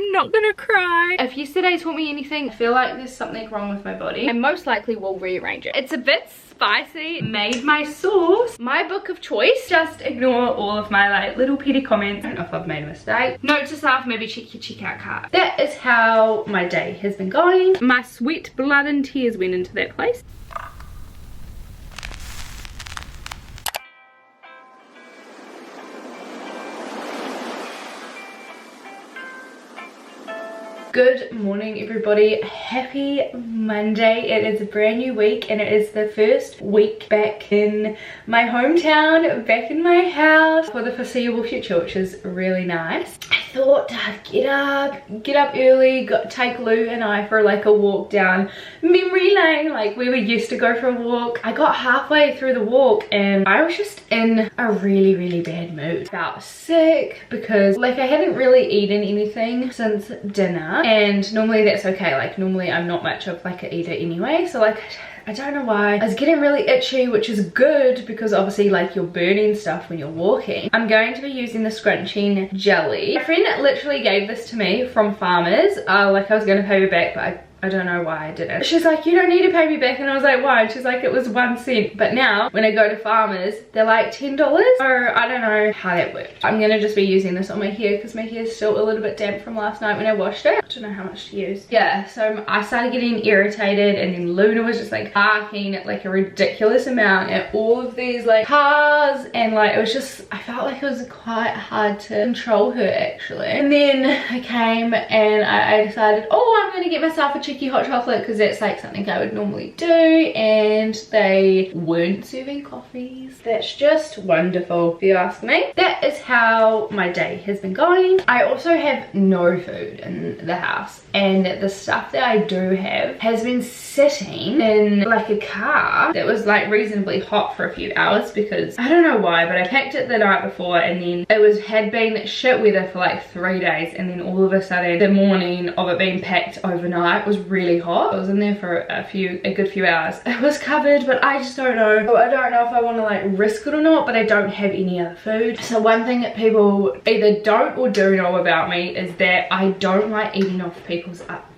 I'm not gonna cry. If yesterday taught me anything, I feel like there's something wrong with my body. I most likely will rearrange it. It's a bit spicy. Made my sauce my book of choice. Just ignore all of my like little petty comments. I don't know if I've made a mistake. Note to self, maybe check your checkout card. That is how my day has been going. My sweat, blood and tears went into that place. Good morning everybody, happy Monday. It is a brand new week and it is the first week back in my hometown, back in my house for the foreseeable future, which is really nice. I thought I'd get up early, take Lou and I for like a walk down memory lane, like where we used to go for a walk. I got halfway through the walk and I was just in a really bad mood. Felt sick because like I hadn't really eaten anything since dinner. And normally that's okay, like normally I'm not much of like an eater anyway, so like I don't know why. I was getting really itchy, which is good because obviously like you're burning stuff when you're walking. I'm going to be using the scrunching jelly. My friend literally gave this to me from Farmers. Like I was going to pay her back, but I don't know why I didn't. She's like, you don't need to pay me back. And I was like, why? And she's like, it was 1 cent. But now when I go to Farmers, they're like $10. So I don't know how that worked. I'm gonna just be using this on my hair because my hair is still a little bit damp from last night when I washed it. I don't know how much to use. Yeah, so I started getting irritated and then Luna was just like barking at like a ridiculous amount at all of these like cars, and like it was just, I felt like it was quite hard to control her actually. And then I came and I decided, oh, I'm gonna get myself a cheeky hot chocolate because that's like something I would normally do, and they weren't serving coffees. That's just wonderful if you ask me. That is how my day has been going. I also have no food in the house, and the stuff that I do have has been sitting in like a car that was like reasonably hot for a few hours because I don't know why, but I packed it the night before and then it had been shit weather for like 3 days, and then all of a sudden the morning of it being packed overnight was really hot. I was in there for a good few hours. It was covered, but I just don't know. So I don't know if I want to like risk it or not, but I don't have any other food. So one thing that people either don't or do know about me is that I don't like eating off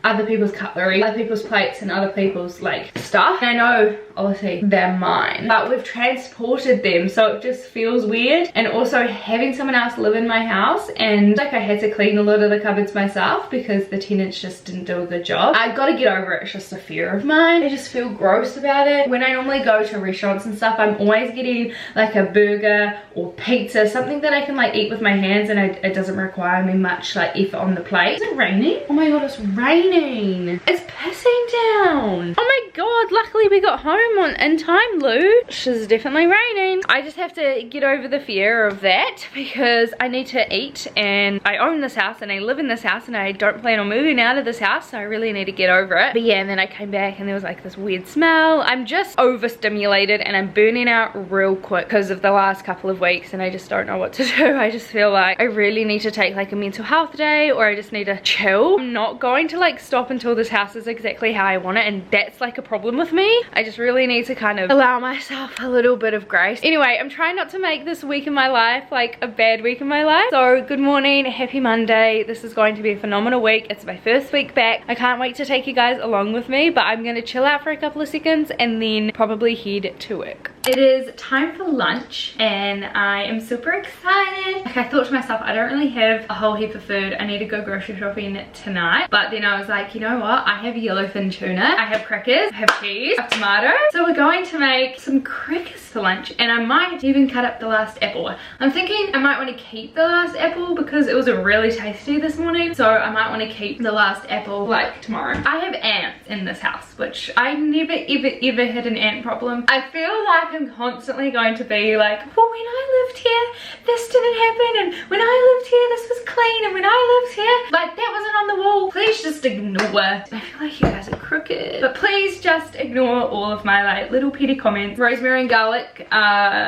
other people's cutlery, other people's plates and other people's like stuff. And I know obviously they're mine, but we've transported them, so it just feels weird. And also having someone else live in my house, and like I had to clean a lot of the cupboards myself because the tenants just didn't do a good job. I gotta get over it. It's just a fear of mine. I just feel gross about it. When I normally go to restaurants and stuff, I'm always getting like a burger or pizza, something that I can like eat with my hands, and it doesn't require me much like effort on the plate. Is it raining? Oh my god, it's raining. It's pissing down. Oh my god, luckily we got home in time, Lou. She's definitely raining. I just have to get over the fear of that because I need to eat, and I own this house and I live in this house and I don't plan on moving out of this house, so I really need to get over it. But yeah, and then I came back and there was like this weird smell. I'm just overstimulated and I'm burning out real quick because of the last couple of weeks, and I just don't know what to do. I just feel like I really need to take like a mental health day, or I just need to chill. I'm not going to like stop until this house is exactly how I want it, and that's like a problem with me. I just really need to kind of allow myself a little bit of grace. Anyway, I'm trying not to make this week in my life like a bad week in my life. So good morning, happy Monday. This is going to be a phenomenal week. It's my first week back. I can't wait to take you guys along with me, but I'm gonna chill out for a couple of seconds and then probably head to work. It is time for lunch and I am super excited. Like I thought to myself, I don't really have a whole heap of food. I need to go grocery shopping tonight. But then I was like, you know what? I have yellowfin tuna, I have crackers, I have cheese, I have tomato. So we're going to make some crackers for lunch, and I might even cut up the last apple. I'm thinking I might want to keep the last apple because it was a really tasty this morning. So I might want to keep the last apple like tomorrow. I have ants in this house, which I never ever had an ant problem. I feel like I'm constantly going to be like, well, when I lived here this didn't happen, and when I lived here this was clean, and when I lived here like that wasn't on the wall. Please just ignore. I feel like you guys are crooked, but please just ignore all of my like little petty comments. Rosemary and garlic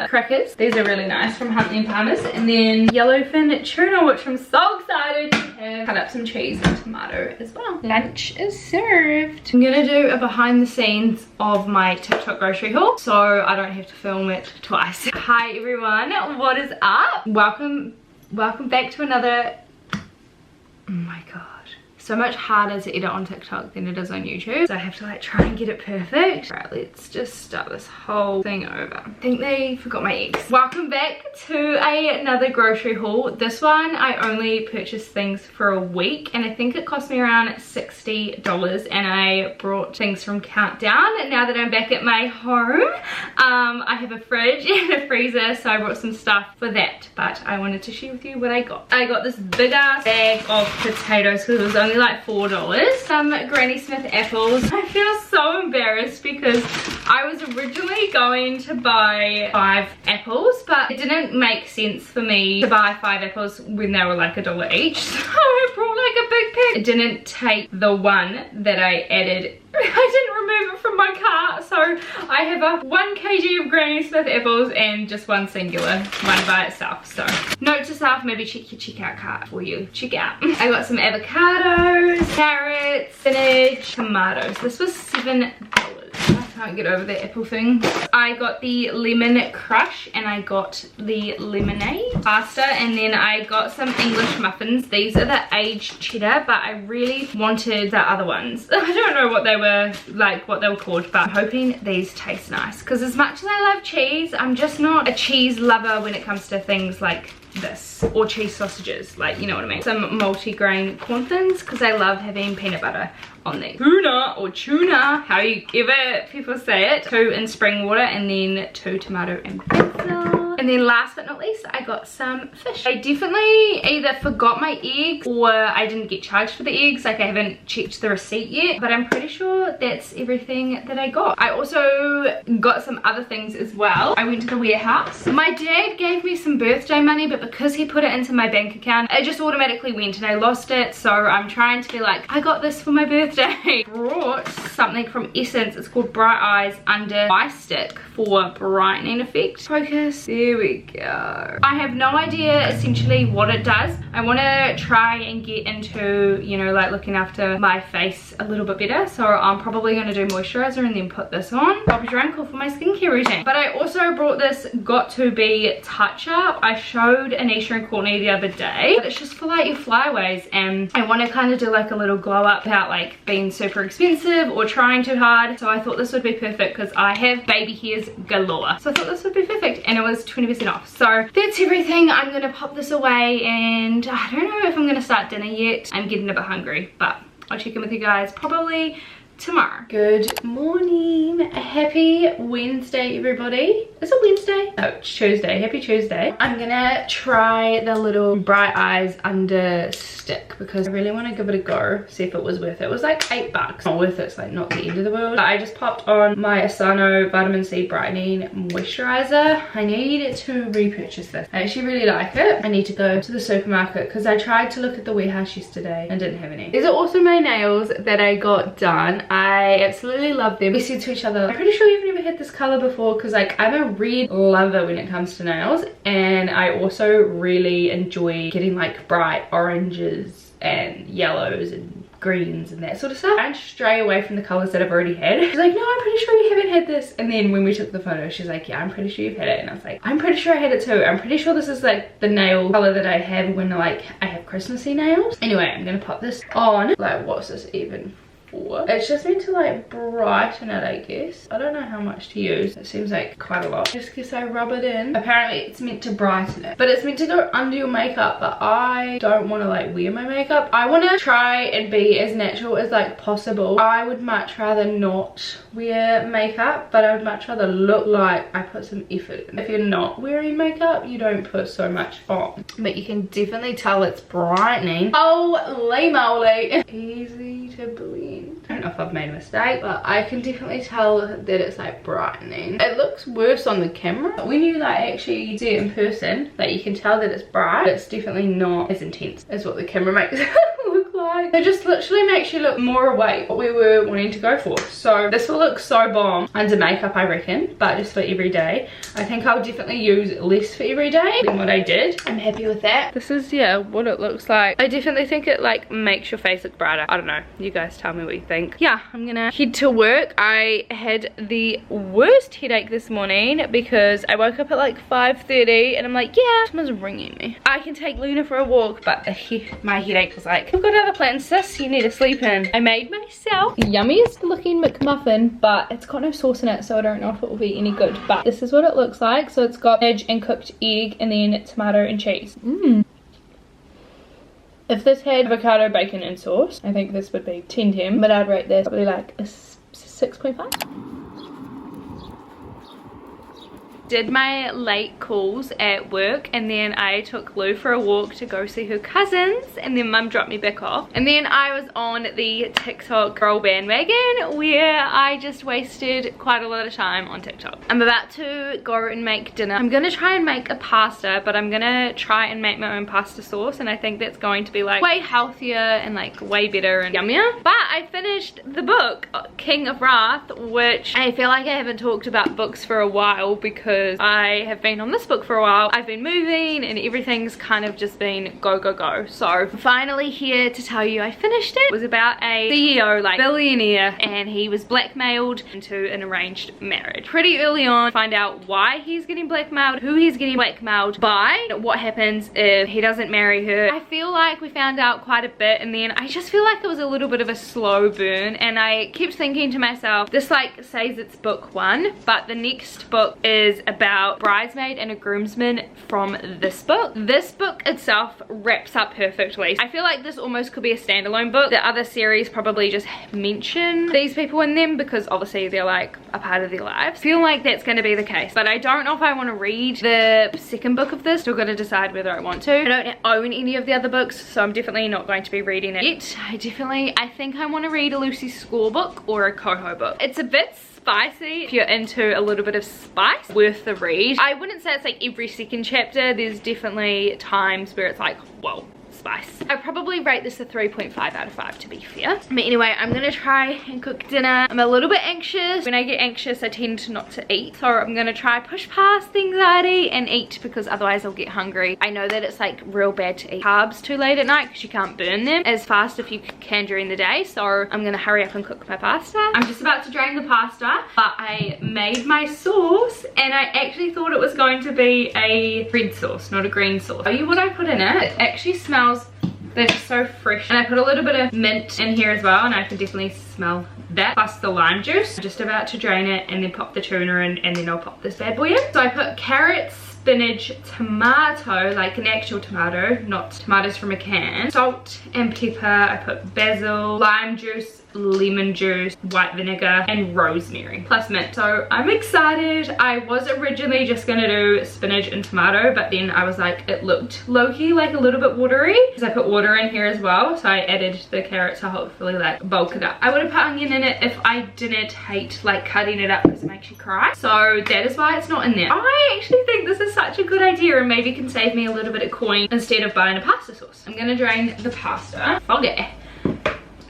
crackers, these are really nice, from Huntley and Palmer's. And then yellowfin tuna, which I'm so excited to have. Cut up some cheese and tomato as well. Lunch is served. I'm gonna do a behind the scenes of my TikTok grocery haul so I don't have to film it twice. Hi everyone, what is up? Welcome back to another, oh my god. So much harder to edit on TikTok than it is on YouTube. So I have to like try and get it perfect. Right, let's just start this whole thing over. I think they forgot my eggs. Welcome back to another grocery haul. This one I only purchased things for a week and I think it cost me around $60 and I brought things from Countdown. Now that I'm back at my home, I have a fridge and a freezer, so I brought some stuff for that. But I wanted to share with you what I got. I got this big ass bag of potatoes because it was only like $4. Some Granny Smith apples. I feel so embarrassed because I was originally going to buy 5 apples, but it didn't make sense for me to buy 5 apples when they were like $1 each. So I brought like a big pack. It didn't take the one that I added. I didn't remove it from my cart, so I have a 1 kg of Granny Smith apples and just one singular one by itself. So note to self, maybe check your checkout cart before you check out. I got some avocados, carrots, spinach, tomatoes. This was $7. I can't get over the apple thing. I got the lemon crush and I got the lemonade pasta, and then I got some English muffins. These are the aged cheddar, but I really wanted the other ones. I don't know what they were like, what they were called, but I'm hoping these taste nice because as much as I love cheese, I'm just not a cheese lover when it comes to things like this or cheese sausages, like, you know what I mean. Some multi-grain corn thins because I love having peanut butter on these. Tuna or tuna, however people say it. 2 in spring water and then 2 tomato and basil. And then last but not least, I got some fish. I definitely either forgot my eggs or I didn't get charged for the eggs. Like, I haven't checked the receipt yet, but I'm pretty sure that's everything that I got. I also got some other things as well. I went to the warehouse. My dad gave me some birthday money, but because he put it into my bank account, it just automatically went and I lost it. So I'm trying to be like, I got this for my birthday. Brought something from Essence. It's called Bright Eyes Under Eye Stick for brightening effect. Focus. There we go. I have no idea essentially what it does. I want to try and get into, you know, like looking after my face a little bit better. So I'm probably going to do moisturizer and then put this on. I'll be drunk for my skincare routine. But I also brought this Got To Be touch up. I showed Anisha and Courtney the other day, but it's just for like your flyaways, and I want to kind of do like a little glow up without like being super expensive or trying too hard. So I thought this would be perfect because I have baby hairs galore. So I thought this would be perfect, and it was 20% off. So that's everything. I'm gonna pop this away, and I don't know if I'm gonna start dinner yet. I'm getting a bit hungry, but I'll check in with you guys probably tomorrow. Good morning. Happy Wednesday, everybody. Is it Wednesday? Oh, it's Tuesday. Happy Tuesday. I'm gonna try the little Bright Eyes Under Stick because I really want to give it a go, see if it was worth it. It was like $8. Not worth it. It's like not the end of the world. I just popped on my Asano Vitamin C Brightening Moisturizer. I need to repurchase this. I actually really like it. I need to go to the supermarket because I tried to look at the warehouse yesterday and didn't have any. These are also my nails that I got done. I absolutely love them. We said to each other, I'm pretty sure you've never had this color before, because like I'm a red lover when it comes to nails, and I also really enjoy getting like bright oranges and yellows and greens and that sort of stuff. And stray away from the colors that I've already had. She's like, no, I'm pretty sure you haven't had this. And then when we took the photo, she's like, yeah, I'm pretty sure you've had it. And I was like, I'm pretty sure I had it too. I'm pretty sure this is like the nail color that I have when like I have Christmassy nails. Anyway, I'm gonna pop this on. Like, what's this even for? It's just meant to like brighten it, I guess. I don't know how much to use. It seems like quite a lot. Just guess I rub it in. Apparently it's meant to brighten it, but it's meant to go under your makeup, but I don't want to like wear my makeup. I want to try and be as natural as like possible. I would much rather not wear makeup, but I would much rather look like I put some effort in. If you're not wearing makeup, you don't put so much on, but you can definitely tell it's brightening. Holy moly. Easy to blend. I don't know if I've made a mistake, but I can definitely tell that it's like brightening. It looks worse on the camera. When you like actually see it in person, like you can tell that it's bright, but it's definitely not as intense as what the camera makes it look like. It just literally makes you look more awake, what we were wanting to go for. So this will look so bomb under makeup, I reckon, but just for every day. I think I'll definitely use less for every day than what I did. I'm happy with that. This is, yeah, what it looks like. I definitely think it like makes your face look brighter. I don't know, you guys tell me what you think. Yeah, I'm gonna head to work. I had the worst headache this morning because I woke up at like 5:30 and I'm like, yeah, someone's ringing me. I can take Luna for a walk, but my headache was like, we've got other plans in, sis, you need to sleep in. I made myself the yummiest looking McMuffin, but it's got no sauce in it, so I don't know if it will be any good. But this is what it looks like. So it's got veg and cooked egg and then tomato and cheese. If this had avocado, bacon and sauce, I think this would be 10/10, but I'd rate this probably like a 6.5. Did my late calls at work, and then I took Lou for a walk to go see her cousins, and then mum dropped me back off, and then I was on the TikTok girl bandwagon where I just wasted quite a lot of time on TikTok. I'm about to go and make dinner. I'm gonna try and make a pasta, but I'm gonna try and make my own pasta sauce, and I think that's going to be like way healthier and like way better and yummier. But I finished the book King of Wrath, which I feel like I haven't talked about books for a while because I have been on this book for a while. I've been moving and everything's kind of just been go go go. So I'm finally here to tell you I finished it. It was about a CEO, like billionaire, and he was blackmailed into an arranged marriage. Pretty early on, find out why he's getting blackmailed, who he's getting blackmailed by, what happens if he doesn't marry her. I feel like we found out quite a bit, and then I just feel like it was a little bit of a slow burn, and I kept thinking to myself, this like says it's book 1, but the next book is about bridesmaid and a groomsman from this book. This book itself wraps up perfectly. I feel like this almost could be a standalone book. The other series probably just mention these people in them because obviously they're like a part of their lives. I feel like that's going to be the case, but I don't know if I want to read the second book of this. Still got to decide whether I want to. I don't own any of the other books, so I'm definitely not going to be reading it yet. I think I want to read a Lucy Score book or a Coho book. It's a bit spicy. If you're into a little bit of spice, worth the read. I wouldn't say it's like every second chapter. There's definitely times where it's like, whoa, spice. I probably rate this a 3.5 out of 5 to be fair. But anyway, I'm gonna try and cook dinner. I'm a little bit anxious. When I get anxious, I tend not to eat. So I'm gonna try push past the anxiety and eat because otherwise I'll get hungry. I know that it's like real bad to eat carbs too late at night because you can't burn them as fast if you can during the day. So I'm gonna hurry up and cook my pasta. I'm just about to drain the pasta, but I made my sauce and I actually thought it was going to be a red sauce, not a green sauce. I'll tell you what I put in it. It actually smells, they're just so fresh. And I put a little bit of mint in here as well, and I can definitely smell that, plus the lime juice. I'm just about to drain it and then pop the tuna in, and then I'll pop this bad boy in. So I put carrots, spinach, tomato, like an actual tomato, not tomatoes from a can, salt and pepper. I put basil, lime juice, lemon juice, white vinegar and rosemary plus mint. So I'm excited. I was originally just gonna do spinach and tomato, but then I was like, it looked low-key like a little bit watery because I put water in here as well, so I added the carrot to hopefully like bulk it up. I would have put onion in it if I didn't hate like cutting it up because it makes you cry, so that is why it's not in there. I actually think this is such a good idea and maybe can save me a little bit of coin instead of buying a pasta sauce. I'm gonna drain the pasta. Okay.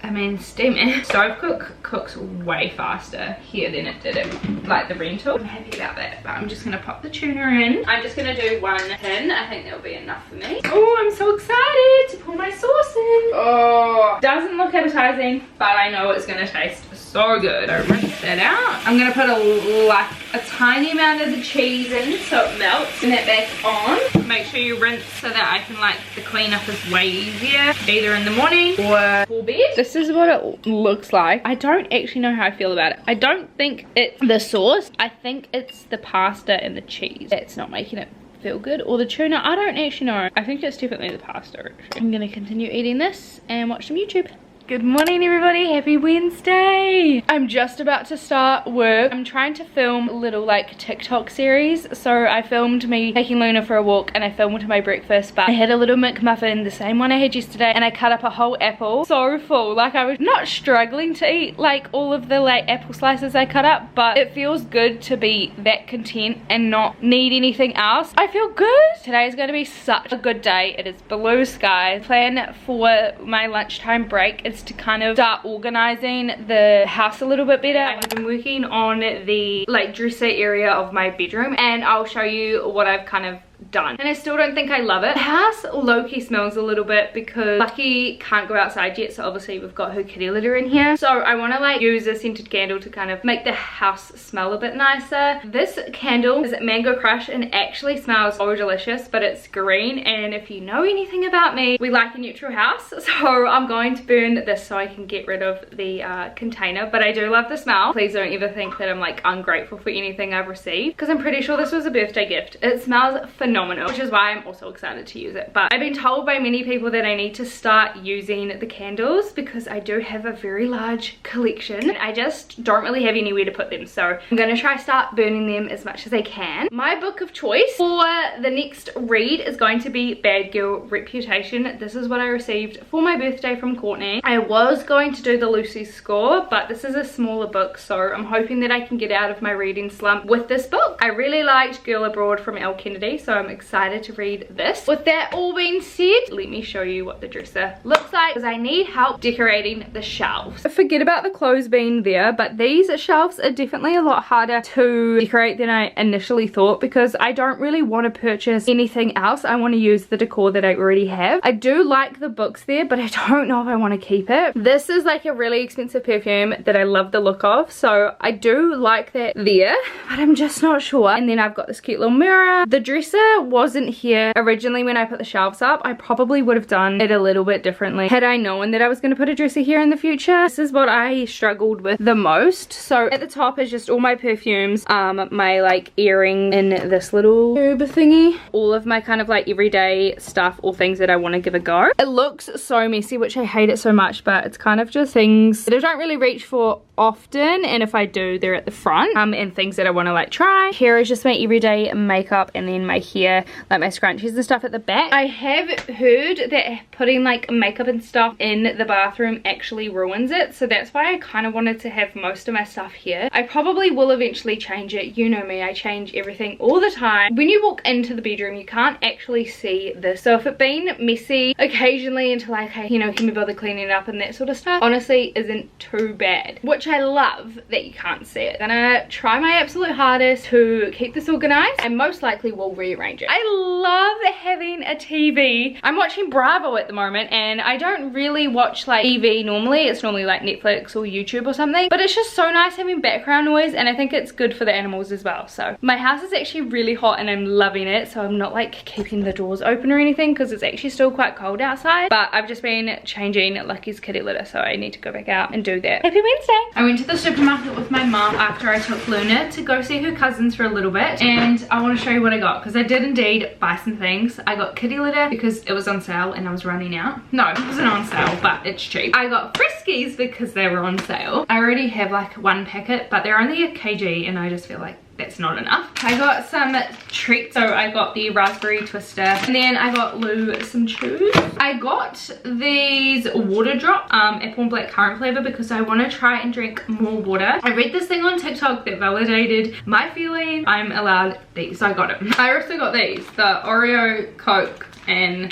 I mean, steam it. Stove cook cooks way faster here than it did it like the rental. I'm happy about that, but I'm just gonna pop the tuna in. I'm just gonna do 1 tin. I think that'll be enough for me. Oh, I'm so excited to pour my sauce in. Oh, doesn't look appetizing, but I know it's gonna taste so good. I rinse that out. I'm gonna put a tiny amount of the cheese in so it melts, and that back on. Make sure you rinse so that I can like the cleanup is way easier, either in the morning or for bed. This is what it looks like. I don't actually know how I feel about it. I don't think it's the sauce. I think it's the pasta and the cheese that's not making it feel good, or the tuna. I don't actually know. I think it's definitely the pasta actually. I'm gonna continue eating this and watch some YouTube. Good morning everybody, happy Wednesday. I'm just about to start work. I'm trying to film a little like TikTok series. So I filmed me taking Luna for a walk and I filmed my breakfast, but I had a little McMuffin, the same one I had yesterday, and I cut up a whole apple. So full, like I was not struggling to eat like all of the like apple slices I cut up, but it feels good to be that content and not need anything else. I feel good. Today is going to be such a good day. It is blue skies. Plan for my lunchtime break is to kind of start organizing the house a little bit better. I have been working on the like dresser area of my bedroom, and I'll show you what I've kind of done. And I still don't think I love it. The house low-key smells a little bit because Lucky can't go outside yet, so obviously we've got her kitty litter in here. So I want to like use a scented candle to kind of make the house smell a bit nicer. This candle is Mango Crush and actually smells so delicious, but it's green, and if you know anything about me, we like a neutral house, so I'm going to burn this so I can get rid of the container. But I do love the smell. Please don't ever think that I'm like ungrateful for anything I've received, because I'm pretty sure this was a birthday gift. It smells phenomenal, which is why I'm also excited to use it. But I've been told by many people that I need to start using the candles because I do have a very large collection and I just don't really have anywhere to put them, so I'm gonna try start burning them as much as I can. My book of choice for the next read is going to be Bad Girl Reputation. This is what I received for my birthday from Courtney. I was going to do the Lucy's Score, but this is a smaller book, so I'm hoping that I can get out of my reading slump with this book. I really liked Girl Abroad from Elle Kennedy, so I'm excited to read this. With that all being said, let me show you what the dresser looks like, because I need help decorating the shelves. Forget about the clothes being there, but these shelves are definitely a lot harder to decorate than I initially thought, because I don't really want to purchase anything else. I want to use the decor that I already have. I do like the books there, but I don't know if I want to keep it. This is like a really expensive perfume that I love the look of, so I do like that there, but I'm just not sure. And then I've got this cute little mirror. The dresser wasn't here originally when I put the shelves up. I probably would have done it a little bit differently had I known that I was going to put a dresser here in the future. This is what I struggled with the most. So at the top is just all my perfumes, my like earring in this little tube thingy, all of my kind of like everyday stuff or things that I want to give a go. It looks so messy, which I hate it so much, but it's kind of just things that I don't really reach for often, and if I do, they're at the front, and things that I want to like try. Here is just my everyday makeup, and then my hair, like my scrunchies and stuff at the back. I have heard that putting like makeup and stuff in the bathroom actually ruins it, so that's why I kind of wanted to have most of my stuff here. I probably will eventually change it. You know me, I change everything all the time. When you walk into the bedroom, you can't actually see this, so if it's been messy occasionally until like I, you know, can be bothered cleaning it up and that sort of stuff, honestly isn't too bad, which I love that you can't see it. I'm gonna try my absolute hardest to keep this organized, and most likely will rearrange it. I love having a TV. I'm watching Bravo at the moment, and I don't really watch like TV normally. It's normally like Netflix or YouTube or something, but it's just so nice having background noise, and I think it's good for the animals as well. So my house is actually really hot and I'm loving it, so I'm not like keeping the doors open or anything because it's actually still quite cold outside. But I've just been changing Lucky's kitty litter, so I need to go back out and do that. Happy Wednesday! I went to the supermarket with my mum after I took Luna to go see her cousins for a little bit, and I want to show you what I got, because I did indeed buy some things. I got kitty litter because it was on sale and I was running out. No, it wasn't on sale, but it's cheap. I got Friskies because they were on sale. I already have like one packet, but they're only a kg, and I just feel like that's not enough. I got some treats, so I got the raspberry twister, and then I got Lou some chews. I got these water drop apple and blackcurrant flavor because I want to try and drink more water. I read this thing on TikTok that validated my feeling I'm allowed these, so I got it. I also got these, the Oreo Coke, and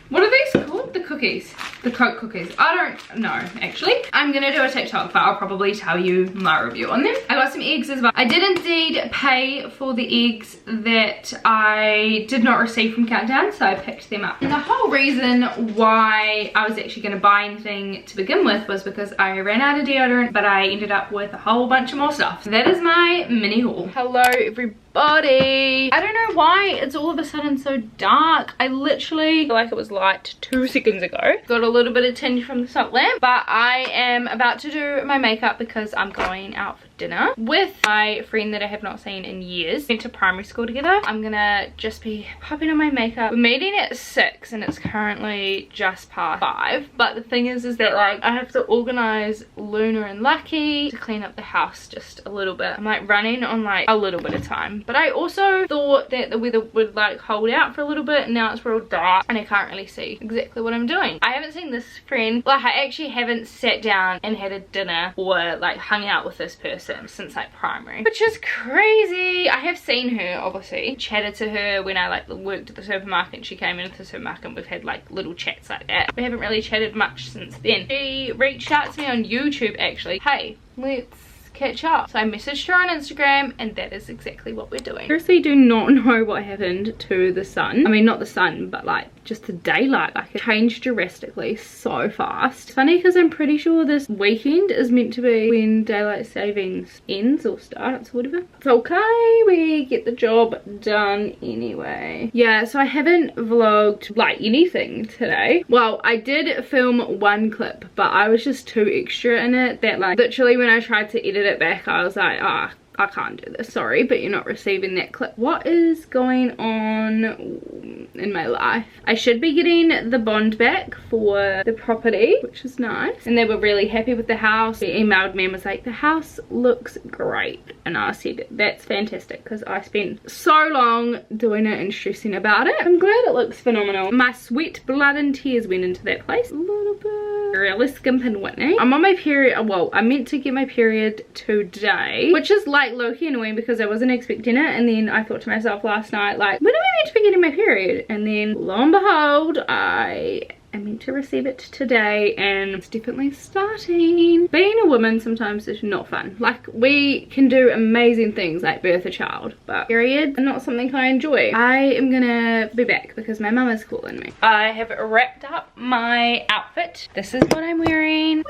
what are these called? The cookies. The Coke cookies. I don't know, actually. I'm gonna do a TikTok, but I'll probably tell you my review on them. I got some eggs as well. I did indeed pay for the eggs that I did not receive from Countdown, so I picked them up. And the whole reason why I was actually gonna buy anything to begin with was because I ran out of deodorant, but I ended up with a whole bunch of more stuff. So that is my mini haul. Hello, everybody. I don't know why it's all of a sudden so dark. I literally feel like it was light 2 seconds ago. Got a little bit of tinge from the sock lamp, but I am about to do my makeup because I'm going out for dinner with my friend that I have not seen in years. We went to primary school together. I'm gonna just be popping on my makeup. We're meeting at 6 and it's currently just past 5, but the thing is that like I have to organize Luna and Lucky to clean up the house just a little bit. I'm like running on like a little bit of time, but I also thought that the weather would like hold out for a little bit, and now it's real dark and I can't really see exactly what I'm doing. I haven't seen this friend, like I actually haven't sat down and had a dinner or like hung out with this person since like primary, which is crazy. I have seen her, obviously, chatted to her when I like worked at the supermarket, and she came into the supermarket and we've had like little chats like that. We haven't really chatted much since then. She reached out to me on YouTube actually. Hey, let's catch up. So I messaged her on Instagram and that is exactly what we're doing. Seriously do not know what happened to the sun. I mean, not the sun, but like just the daylight. Like it changed drastically so fast. It's funny because I'm pretty sure this weekend is meant to be when daylight savings ends or starts or whatever. It's okay, we get the job done anyway. Yeah, so I haven't vlogged like anything today. Well, I did film one clip, but I was just too extra in it that like literally when I tried to edit it back I was like, ah, I can't do this, sorry, but you're not receiving that clip. What is going on in my life? I should be getting the bond back for the property, which is nice, and they were really happy with the house. They emailed me and was like, the house looks great, and I said that's fantastic because I spent so long doing it and stressing about it. I'm glad it looks phenomenal. My sweat, blood and tears went into that place a little bit. Really skimping Whitney. I'm on my period, well, I meant to get my period today, which is like low-key annoying because I wasn't expecting it, and then I thought to myself last night, like, when am I meant to be getting my period? And then lo and behold, I am meant to receive it today, and it's definitely starting. Being a woman sometimes is not fun. Like, we can do amazing things like birth a child, but periods are not something I enjoy. I am gonna be back because my mum is calling me. I have wrapped up my outfit. This is what I'm wearing. Whee!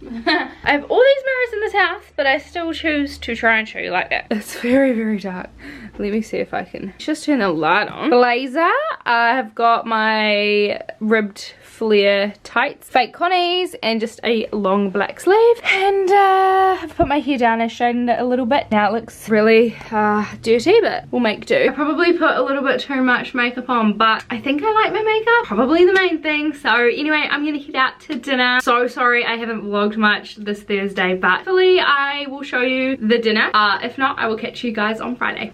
I have all these mirrors in this house, but I still choose to try and show you like that. It's very, very dark. Let me see if I can just turn the light on. Blazer. I have got my ribbed flare tights, fake connies, and just a long black sleeve. And I've put my hair down and straightened it a little bit. Now it looks really dirty, but we'll make do. I probably put a little bit too much makeup on, but I think I like my makeup. Probably the main thing. So anyway, I'm gonna head out to dinner. So sorry I haven't vlogged much this Thursday, but hopefully I will show you the dinner. If not, I will catch you guys on Friday.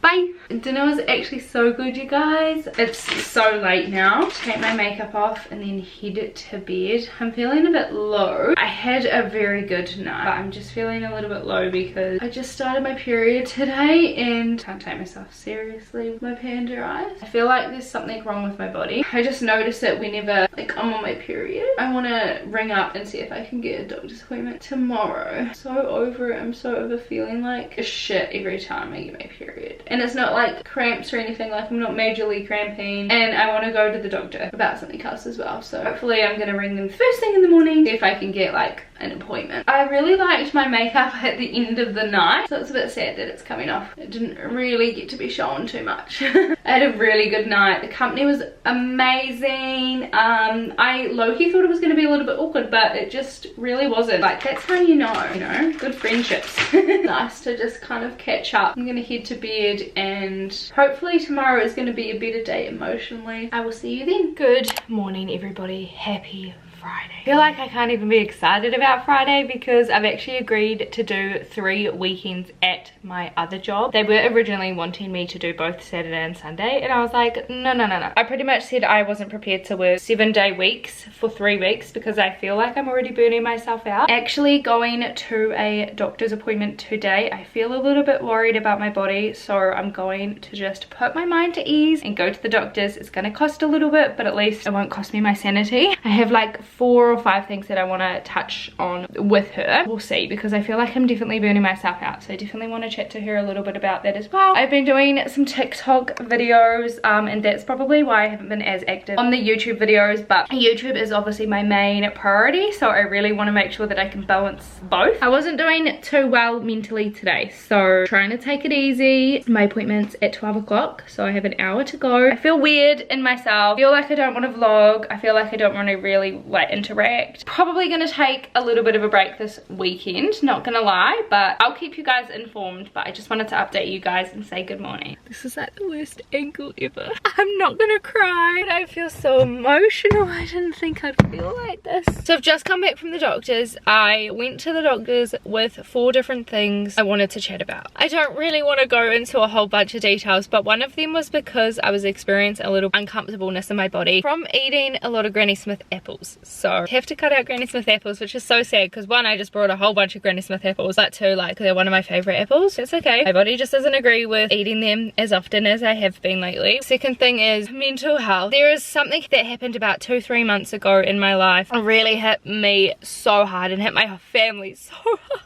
Bye. Dinner was actually so good, you guys. It's so late now. Take my makeup off and then head to bed. I'm feeling a bit low. I had a very good night, but I'm just feeling a little bit low because I just started my period today and can't take myself seriously with my panda eyes. I feel like there's something wrong with my body. I just notice it whenever like I'm on my period. I want to ring up and see if I can get a doctor's appointment tomorrow. So over it. I'm so over feeling like shit every time I get my period. And it's not like cramps or anything, like I'm not majorly cramping, and I want to go to the doctor about something else as well. So hopefully I'm gonna ring them first thing in the morning, see if I can get like an appointment. I really liked my makeup at the end of the night, so it's a bit sad that it's coming off. It didn't really get to be shown too much. I had a really good night. The company was amazing. I low-key thought it was going to be a little bit awkward, but it just really wasn't. Like, that's how you know, good friendships. Nice to just kind of catch up. I'm gonna head to bed and hopefully tomorrow is going to be a better day emotionally. I will see you then. Good morning everybody. Happy Friday. I feel like I can't even be excited about Friday because I've actually agreed to do 3 weekends at my other job. They were originally wanting me to do both Saturday and Sunday, and I was like, no. I pretty much said I wasn't prepared to work 7-day weeks for 3 weeks because I feel like I'm already burning myself out. Actually going to a doctor's appointment today, I feel a little bit worried about my body, so I'm going to just put my mind to ease and go to the doctor's. It's going to cost a little bit, but at least it won't cost me my sanity. I have like 4 or 5 things that I want to touch on with her. We'll see, because I feel like I'm definitely burning myself out, so I definitely want to chat to her a little bit about that as well. I've been doing some TikTok videos and that's probably why I haven't been as active on the YouTube videos, but YouTube is obviously my main priority, so I really want to make sure that I can balance both. I wasn't doing too well mentally today, so trying to take it easy. My appointment's at 12 o'clock, so I have an hour to go. I feel weird in myself. I feel like I don't want to vlog. I feel like I don't want to really like interact. Probably gonna take a little bit of a break this weekend, not gonna lie, but I'll keep you guys informed. But I just wanted to update you guys and say good morning. This is like the worst angle ever. I'm not gonna cry, but I feel so emotional. I didn't think I'd feel like this. So I've just come back from the doctor's. I went to the doctor's with 4 different things I wanted to chat about. I don't really want to go into a whole bunch of details, but one of them was because I was experiencing a little uncomfortableness in my body from eating a lot of Granny Smith apples. so I have to cut out Granny Smith apples, which is so sad because one, I just brought a whole bunch of Granny Smith apples, but two, like, they're one of my favorite apples. It's okay, my body just doesn't agree with eating them as often as I have been lately. Second thing is mental health. There is something that happened about 2-3 months ago in my life. It really hit me so hard and hit my family so hard.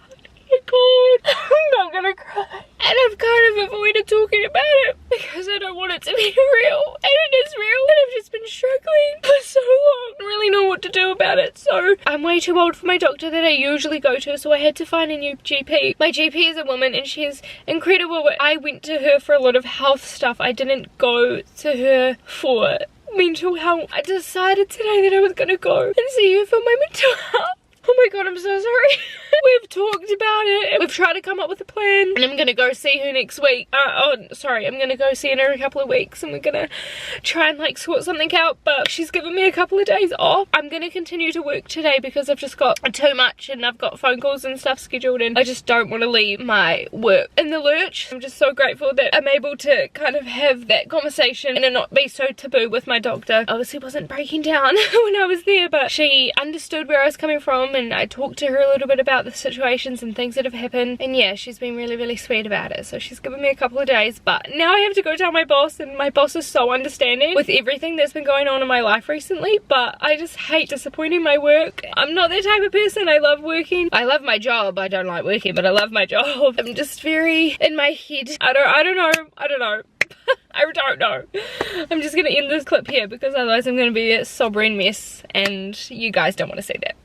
Oh my god, I'm not gonna cry. And I've kind of avoided talking about it because I don't want it to be real. And it is real. And I've just been struggling for so long. I don't really know what to do about it. So I'm way too old for my doctor that I usually go to, so I had to find a new GP. My GP is a woman and she's incredible. I went to her for a lot of health stuff. I didn't go to her for mental health. I decided today that I was gonna go and see her for my mental health. Oh my god, I'm so sorry. We've talked about it. We've tried to come up with a plan. And I'm going to go see her next week. I'm going to go see her in a couple of weeks. And we're going to try and like sort something out. But she's given me a couple of days off. I'm going to continue to work today because I've just got too much. And I've got phone calls and stuff scheduled. And I just don't want to leave my work in the lurch. I'm just so grateful that I'm able to kind of have that conversation and it not be so taboo with my doctor. Obviously wasn't breaking down when I was there. But she understood where I was coming from. And I talked to her a little bit about the situations and things that have happened, and yeah, she's been really sweet about it. So she's given me a couple of days, but now I have to go tell my boss, and my boss is so understanding with everything that's been going on in my life recently. But I just hate disappointing my work. I'm not that type of person. I love working. I love my job. I don't like working, but I love my job. I'm just very in my head. I don't know I don't know. I'm just gonna end this clip here because otherwise I'm gonna be a sobbing mess and you guys don't want to see that.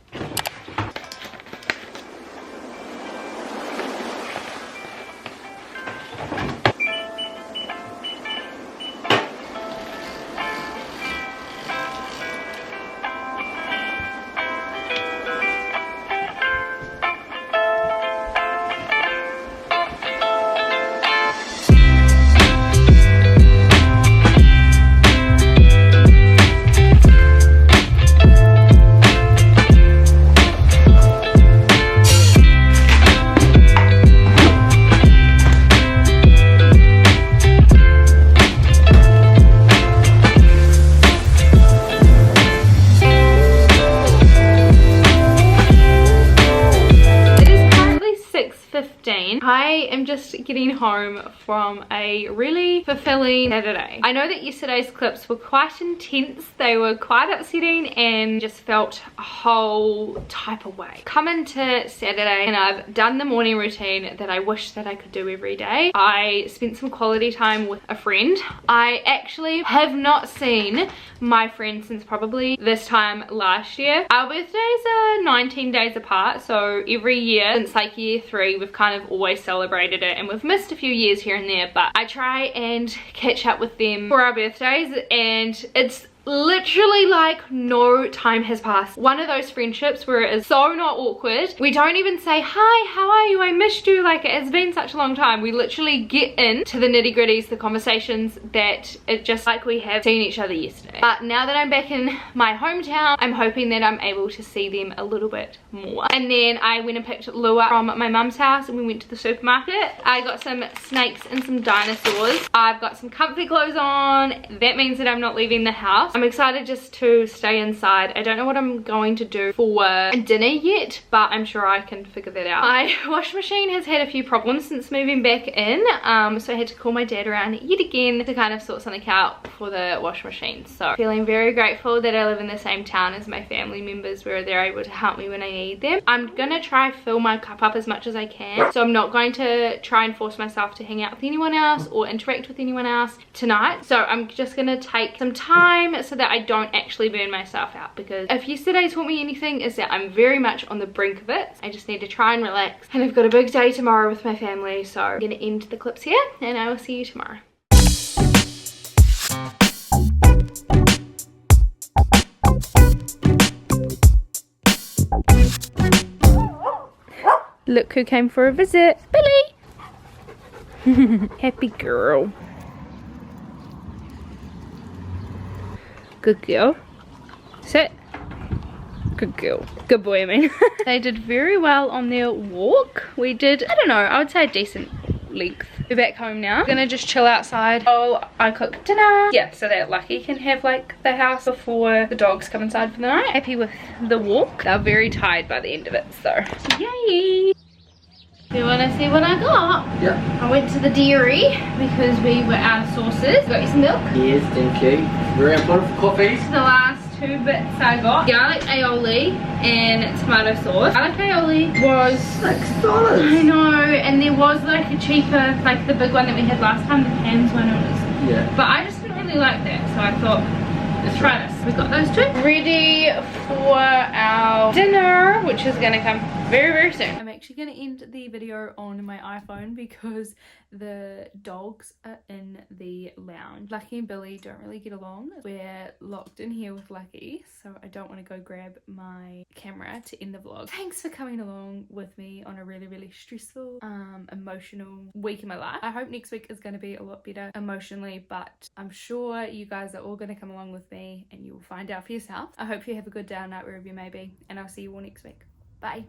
I am just getting home from a really fulfilling Saturday. I know that yesterday's clips were quite intense, they were quite upsetting and just felt a whole type of way. Come into Saturday and I've done the morning routine that I wish that I could do every day. I spent some quality time with a friend. I actually have not seen my friend since probably this time last year. Our birthdays are 19 days apart, so every year since like year 3 we've kind of always celebrated it, and we've missed a few years here and there, but I try and catch up with them for our birthdays, and it's literally like no time has passed. One of those friendships where it is so not awkward. We don't even say, hi, how are you? I missed you. Like, it's been such a long time. We literally get into the nitty gritties, the conversations that it just like we have seen each other yesterday. But now that I'm back in my hometown, I'm hoping that I'm able to see them a little bit more. And then I went and picked Lou up from my mum's house and we went to the supermarket. I got some snakes and some dinosaurs. I've got some comfy clothes on. That means that I'm not leaving the house. I'm excited just to stay inside. I don't know what I'm going to do for dinner yet, but I'm sure I can figure that out. My wash machine has had a few problems since moving back in, so I had to call my dad around yet again to kind of sort something out for the wash machine. So feeling very grateful that I live in the same town as my family members where they're able to help me when I need them. I'm gonna try fill my cup up as much as I can, so I'm not going to try and force myself to hang out with anyone else or interact with anyone else tonight. So I'm just gonna take some time so that I don't actually burn myself out, because if yesterday taught me anything is that I'm very much on the brink of it. I just need to try and relax, and I've got a big day tomorrow with my family, so I'm gonna end the clips here and I will see you tomorrow. Look who came for a visit. Billy! Happy girl. Good girl. Sit. Good girl. Good boy, I mean. They did very well on their walk. We did, I don't know, I would say a decent length. We're back home now. We're gonna just chill outside. Oh, I cooked dinner. Yeah, so that Lucky can have like the house before the dogs come inside for the night. Happy with the walk. They're very tired by the end of it, so yay. Do you want to see what I got? Yeah. I went to the dairy because we were out of sauces. Got you some milk? Yes, thank you. Very important for coffees. The last two bits I got, garlic aioli and tomato sauce. Garlic aioli was $6. I know, and there was like a cheaper, like the big one that we had last time, the Pam's one. It was, yeah. but I just didn't really like that, so I thought, let's try this. We got those two ready for our dinner, which is gonna come very, very soon. I'm actually gonna end the video on my iPhone because the dogs are in the lounge. Lucky and Billy don't really get along. We're locked in here with Lucky, so I don't want to go grab my camera to end the vlog. Thanks for coming along with me on a really, really stressful, emotional week in my life. I hope next week is going to be a lot better emotionally, but I'm sure you guys are all going to come along with me and you will find out for yourself. I hope you have a good day or night wherever you may be, and I'll see you all next week. Bye.